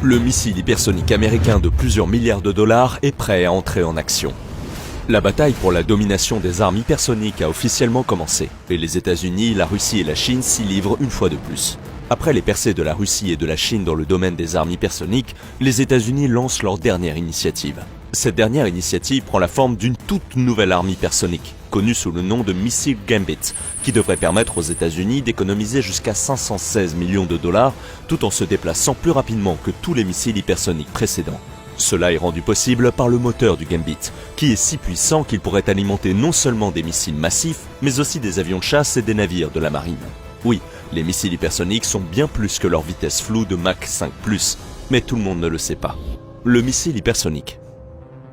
Le missile hypersonique américain de plusieurs milliards de dollars est prêt à entrer en action. La bataille pour la domination des armes hypersoniques a officiellement commencé, et les États-Unis, la Russie et la Chine s'y livrent une fois de plus. Après les percées de la Russie et de la Chine dans le domaine des armes hypersoniques, les États-Unis lancent leur dernière initiative. Cette dernière initiative prend la forme d'une toute nouvelle arme hypersonique, connue sous le nom de missile Gambit, qui devrait permettre aux États-Unis d'économiser jusqu'à 516 millions de dollars tout en se déplaçant plus rapidement que tous les missiles hypersoniques précédents. Cela est rendu possible par le moteur du Gambit, qui est si puissant qu'il pourrait alimenter non seulement des missiles massifs, mais aussi des avions de chasse et des navires de la marine. Oui, les missiles hypersoniques sont bien plus que leur vitesse floue de Mach 5+, mais tout le monde ne le sait pas. Le missile hypersonique.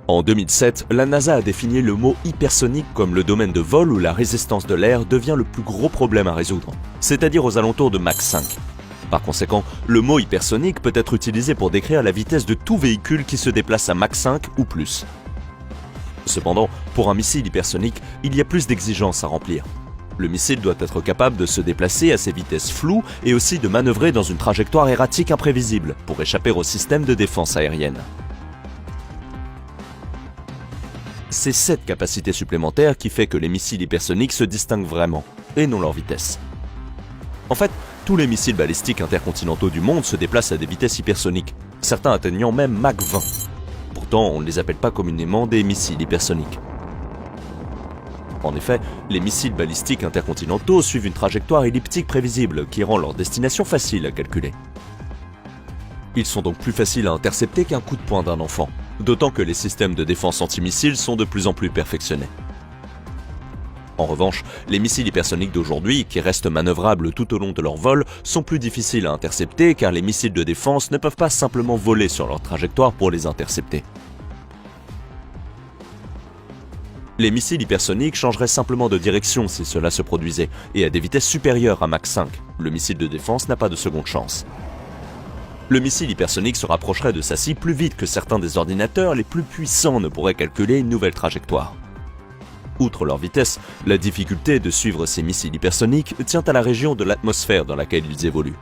En 2007, la NASA a défini le mot hypersonique comme le domaine de vol où la résistance de l'air devient le plus gros problème à résoudre, c'est-à-dire aux alentours de Mach 5. Par conséquent, le mot hypersonique peut être utilisé pour décrire la vitesse de tout véhicule qui se déplace à Mach 5 ou plus. Cependant, pour un missile hypersonique, il y a plus d'exigences à remplir. Le missile doit être capable de se déplacer à ces vitesses floues et aussi de manœuvrer dans une trajectoire erratique imprévisible pour échapper au système de défense aérienne. C'est cette capacité supplémentaire qui fait que les missiles hypersoniques se distinguent vraiment, et non leur vitesse. En fait, tous les missiles balistiques intercontinentaux du monde se déplacent à des vitesses hypersoniques, certains atteignant même Mach 20. Pourtant, on ne les appelle pas communément des missiles hypersoniques. En effet, les missiles balistiques intercontinentaux suivent une trajectoire elliptique prévisible qui rend leur destination facile à calculer. Ils sont donc plus faciles à intercepter qu'un coup de poing d'un enfant, d'autant que les systèmes de défense antimissiles sont de plus en plus perfectionnés. En revanche, les missiles hypersoniques d'aujourd'hui, qui restent manœuvrables tout au long de leur vol, sont plus difficiles à intercepter car les missiles de défense ne peuvent pas simplement voler sur leur trajectoire pour les intercepter. Les missiles hypersoniques changeraient simplement de direction si cela se produisait, et à des vitesses supérieures à Mach 5. Le missile de défense n'a pas de seconde chance. Le missile hypersonique se rapprocherait de sa cible plus vite que certains des ordinateurs les plus puissants ne pourraient calculer une nouvelle trajectoire. Outre leur vitesse, la difficulté de suivre ces missiles hypersoniques tient à la région de l'atmosphère dans laquelle ils évoluent.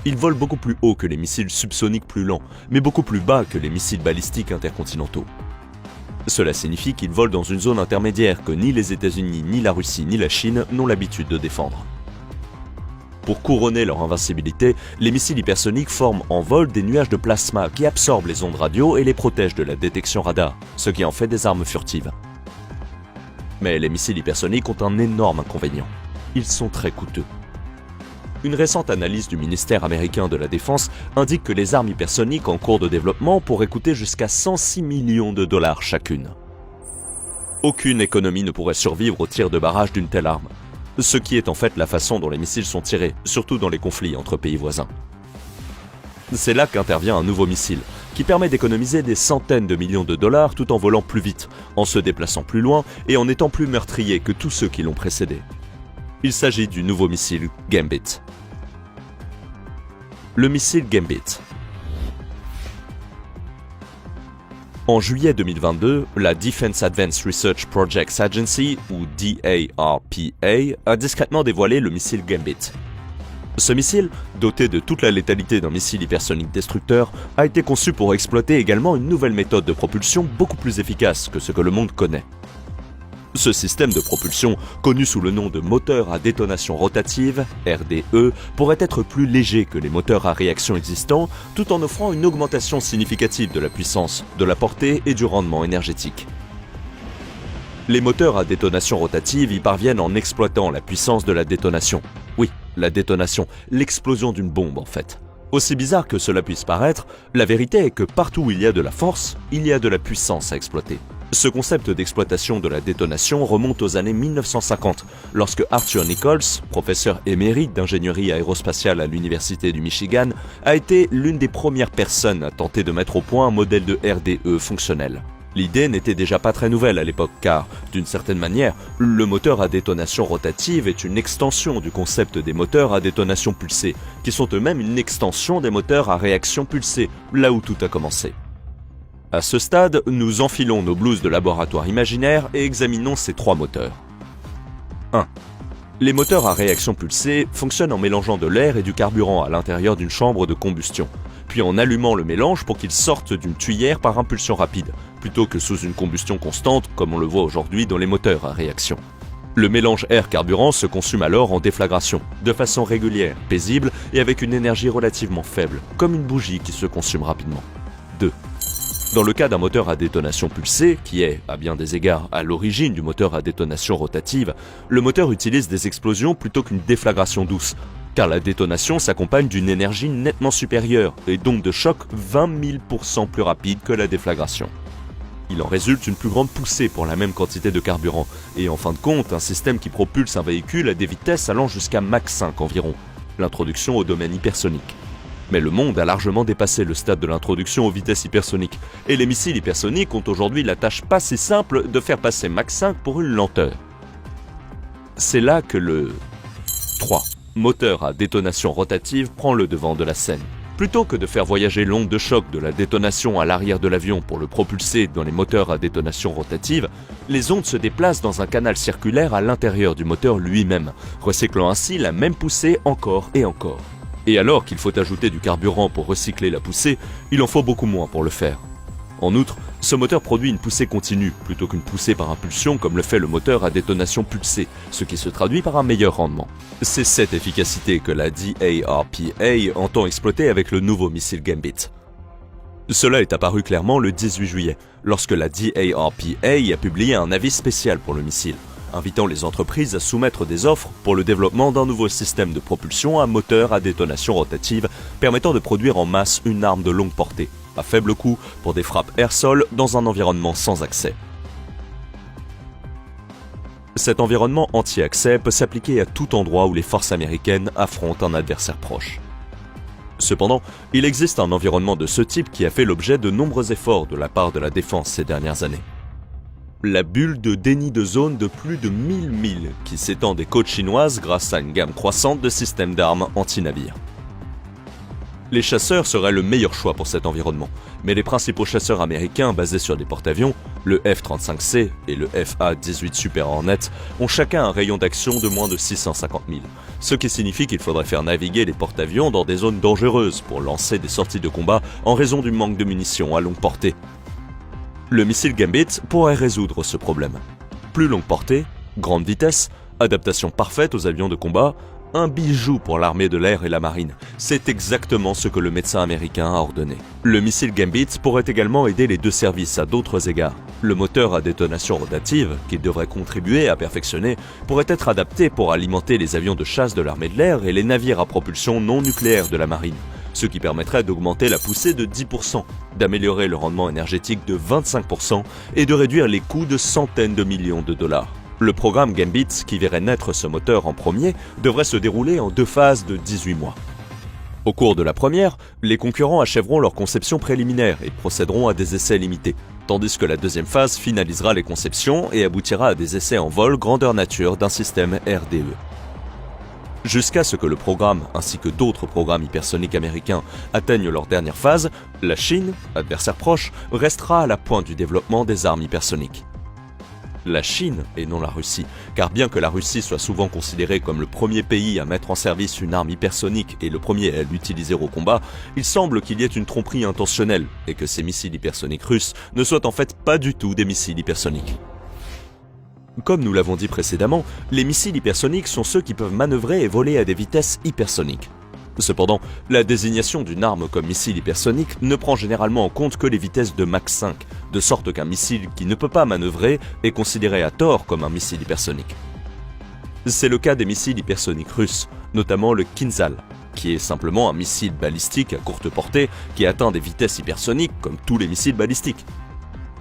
Ils volent beaucoup plus haut que les missiles subsoniques plus lents, mais beaucoup plus bas que les missiles balistiques intercontinentaux. Cela signifie qu'ils volent dans une zone intermédiaire que ni les États-Unis, ni la Russie, ni la Chine n'ont l'habitude de défendre. Pour couronner leur invincibilité, les missiles hypersoniques forment en vol des nuages de plasma qui absorbent les ondes radio et les protègent de la détection radar, ce qui en fait des armes furtives. Mais les missiles hypersoniques ont un énorme inconvénient. Ils sont très coûteux. Une récente analyse du ministère américain de la Défense indique que les armes hypersoniques en cours de développement pourraient coûter jusqu'à 106 millions de dollars chacune. Aucune économie ne pourrait survivre au tir de barrage d'une telle arme, ce qui est en fait la façon dont les missiles sont tirés, surtout dans les conflits entre pays voisins. C'est là qu'intervient un nouveau missile, qui permet d'économiser des centaines de millions de dollars tout en volant plus vite, en se déplaçant plus loin et en étant plus meurtrier que tous ceux qui l'ont précédé. Il s'agit du nouveau missile Gambit. Le missile Gambit. En juillet 2022, la Defense Advanced Research Projects Agency, ou DARPA, a discrètement dévoilé le missile Gambit. Ce missile, doté de toute la létalité d'un missile hypersonique destructeur, a été conçu pour exploiter également une nouvelle méthode de propulsion beaucoup plus efficace que ce que le monde connaît. Ce système de propulsion, connu sous le nom de moteur à détonation rotative, RDE, pourrait être plus léger que les moteurs à réaction existants, tout en offrant une augmentation significative de la puissance, de la portée et du rendement énergétique. Les moteurs à détonation rotative y parviennent en exploitant la puissance de la détonation. Oui, la détonation, l'explosion d'une bombe en fait. Aussi bizarre que cela puisse paraître, la vérité est que partout où il y a de la force, il y a de la puissance à exploiter. Ce concept d'exploitation de la détonation remonte aux années 1950, lorsque Arthur Nichols, professeur émérite d'ingénierie aérospatiale à l'Université du Michigan, a été l'une des premières personnes à tenter de mettre au point un modèle de RDE fonctionnel. L'idée n'était déjà pas très nouvelle à l'époque car, d'une certaine manière, le moteur à détonation rotative est une extension du concept des moteurs à détonation pulsée, qui sont eux-mêmes une extension des moteurs à réaction pulsée, là où tout a commencé. À ce stade, nous enfilons nos blouses de laboratoire imaginaire et examinons ces trois moteurs. 1. Les moteurs à réaction pulsée fonctionnent en mélangeant de l'air et du carburant à l'intérieur d'une chambre de combustion, puis en allumant le mélange pour qu'il sorte d'une tuyère par impulsion rapide, plutôt que sous une combustion constante comme on le voit aujourd'hui dans les moteurs à réaction. Le mélange air-carburant se consume alors en déflagration, de façon régulière, paisible et avec une énergie relativement faible, comme une bougie qui se consume rapidement. 2. Dans le cas d'un moteur à détonation pulsée, qui est, à bien des égards, à l'origine du moteur à détonation rotative, le moteur utilise des explosions plutôt qu'une déflagration douce, car la détonation s'accompagne d'une énergie nettement supérieure et donc de choc 20 000% plus rapide que la déflagration. Il en résulte une plus grande poussée pour la même quantité de carburant, et en fin de compte, un système qui propulse un véhicule à des vitesses allant jusqu'à Mach 5 environ, l'introduction au domaine hypersonique. Mais le monde a largement dépassé le stade de l'introduction aux vitesses hypersoniques, et les missiles hypersoniques ont aujourd'hui la tâche pas si simple de faire passer Mach 5 pour une lenteur. C'est là que le 3. Moteur à détonation rotative prend le devant de la scène. Plutôt que de faire voyager l'onde de choc de la détonation à l'arrière de l'avion pour le propulser dans les moteurs à détonation rotative, les ondes se déplacent dans un canal circulaire à l'intérieur du moteur lui-même, recyclant ainsi la même poussée encore et encore. Et alors qu'il faut ajouter du carburant pour recycler la poussée, il en faut beaucoup moins pour le faire. En outre, ce moteur produit une poussée continue plutôt qu'une poussée par impulsion comme le fait le moteur à détonation pulsée, ce qui se traduit par un meilleur rendement. C'est cette efficacité que la DARPA entend exploiter avec le nouveau missile Gambit. Cela est apparu clairement le 18 juillet, lorsque la DARPA a publié un avis spécial pour le missile, invitant les entreprises à soumettre des offres pour le développement d'un nouveau système de propulsion à moteur à détonation rotative permettant de produire en masse une arme de longue portée, à faible coût pour des frappes air-sol dans un environnement sans accès. Cet environnement anti-accès peut s'appliquer à tout endroit où les forces américaines affrontent un adversaire proche. Cependant, il existe un environnement de ce type qui a fait l'objet de nombreux efforts de la part de la défense ces dernières années. La bulle de déni de zone de plus de 1000 milles qui s'étend des côtes chinoises grâce à une gamme croissante de systèmes d'armes anti-navires. Les chasseurs seraient le meilleur choix pour cet environnement, mais les principaux chasseurs américains basés sur des porte-avions, le F-35C et le FA-18 Super Hornet, ont chacun un rayon d'action de moins de 650 000, ce qui signifie qu'il faudrait faire naviguer les porte-avions dans des zones dangereuses pour lancer des sorties de combat en raison du manque de munitions à longue portée. Le missile Gambit pourrait résoudre ce problème. Plus longue portée, grande vitesse, adaptation parfaite aux avions de combat, un bijou pour l'armée de l'air et la marine. C'est exactement ce que le médecin américain a ordonné. Le missile Gambit pourrait également aider les deux services à d'autres égards. Le moteur à détonation rotative, qu'il devrait contribuer à perfectionner, pourrait être adapté pour alimenter les avions de chasse de l'armée de l'air et les navires à propulsion non nucléaire de la marine, ce qui permettrait d'augmenter la poussée de 10%, d'améliorer le rendement énergétique de 25% et de réduire les coûts de centaines de millions de dollars. Le programme Gambit, qui verrait naître ce moteur en premier, devrait se dérouler en 2 phases de 18 mois. Au cours de la première, les concurrents achèveront leur conception préliminaire et procéderont à des essais limités, tandis que la deuxième phase finalisera les conceptions et aboutira à des essais en vol grandeur nature d'un système RDE. Jusqu'à ce que le programme, ainsi que d'autres programmes hypersoniques américains, atteignent leur dernière phase, la Chine, adversaire proche, restera à la pointe du développement des armes hypersoniques. La Chine et non la Russie, car bien que la Russie soit souvent considérée comme le premier pays à mettre en service une arme hypersonique et le premier à l'utiliser au combat, il semble qu'il y ait une tromperie intentionnelle et que ces missiles hypersoniques russes ne soient en fait pas du tout des missiles hypersoniques. Comme nous l'avons dit précédemment, les missiles hypersoniques sont ceux qui peuvent manœuvrer et voler à des vitesses hypersoniques. Cependant, la désignation d'une arme comme missile hypersonique ne prend généralement en compte que les vitesses de Mach 5, de sorte qu'un missile qui ne peut pas manœuvrer est considéré à tort comme un missile hypersonique. C'est le cas des missiles hypersoniques russes, notamment le Kinzhal, qui est simplement un missile balistique à courte portée qui atteint des vitesses hypersoniques comme tous les missiles balistiques.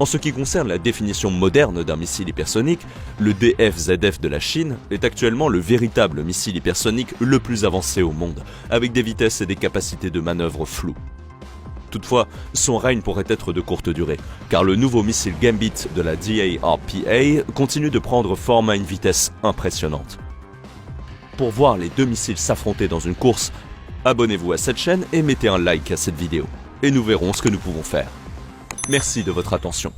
En ce qui concerne la définition moderne d'un missile hypersonique, le DFZF de la Chine est actuellement le véritable missile hypersonique le plus avancé au monde, avec des vitesses et des capacités de manœuvre floues. Toutefois, son règne pourrait être de courte durée, car le nouveau missile Gambit de la DARPA continue de prendre forme à une vitesse impressionnante. Pour voir les deux missiles s'affronter dans une course, abonnez-vous à cette chaîne et mettez un like à cette vidéo, et nous verrons ce que nous pouvons faire. Merci de votre attention.